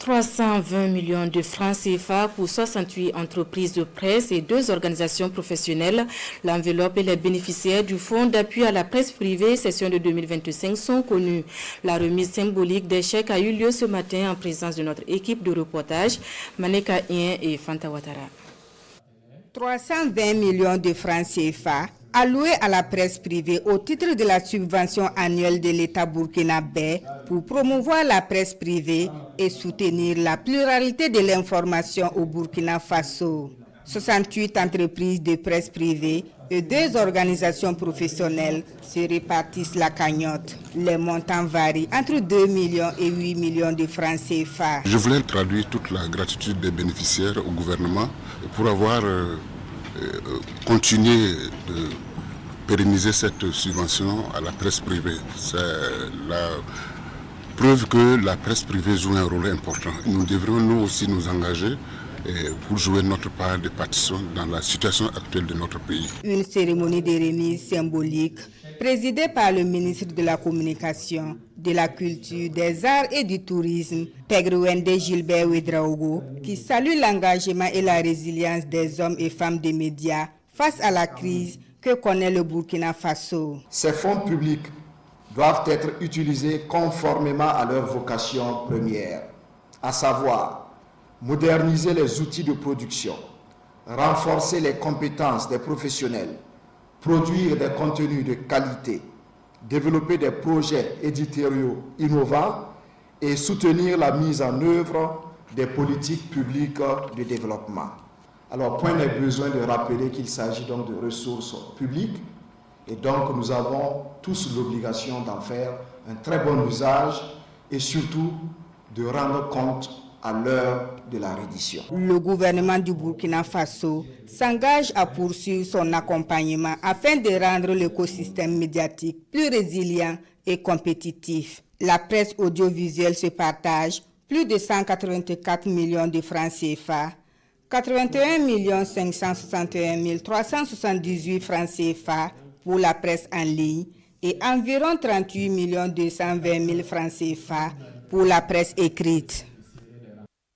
320 millions de francs CFA pour 68 entreprises de presse et 2 organisations professionnelles. L'enveloppe et les bénéficiaires du fonds d'appui à la presse privée session de 2025 sont connus. La remise symbolique des chèques a eu lieu ce matin en présence de notre équipe de reportage, Maneka Ien et Fanta Ouattara. 320 millions de francs CFA alloués à la presse privée au titre de la subvention annuelle de l'État burkinabé pour promouvoir la presse privée et soutenir la pluralité de l'information au Burkina Faso. 68 entreprises de presse privée et 2 organisations professionnelles se répartissent la cagnotte. Les montants varient entre 2 millions et 8 millions de francs CFA. Je voulais traduire toute la gratitude des bénéficiaires au gouvernement pour avoir continué de pérenniser cette subvention à la presse privée. C'est la preuve que la presse privée joue un rôle important. Nous devrions nous aussi nous engager pour jouer notre part de partition dans la situation actuelle de notre pays. Une cérémonie de remise symbolique présidée par le ministre de la Communication, de la Culture, des Arts et du Tourisme, Pegrouende Gilbert Ouedraogo, qui salue l'engagement et la résilience des hommes et femmes des médias face à la crise que connaît le Burkina Faso. Ces fonds publics doivent être utilisés conformément à leur vocation première, à savoir moderniser les outils de production, renforcer les compétences des professionnels, produire des contenus de qualité, développer des projets éditoriaux innovants et soutenir la mise en œuvre des politiques publiques de développement. Alors, point n'est besoin de rappeler qu'il s'agit donc de ressources publiques et donc nous avons tous l'obligation d'en faire un très bon usage et surtout de rendre compte à l'heure de la reddition. Le gouvernement du Burkina Faso s'engage à poursuivre son accompagnement afin de rendre l'écosystème médiatique plus résilient et compétitif. La presse audiovisuelle se partage plus de 184 millions de francs CFA, 81 561 378 francs CFA pour la presse en ligne et environ 38 220 000 francs CFA pour la presse écrite.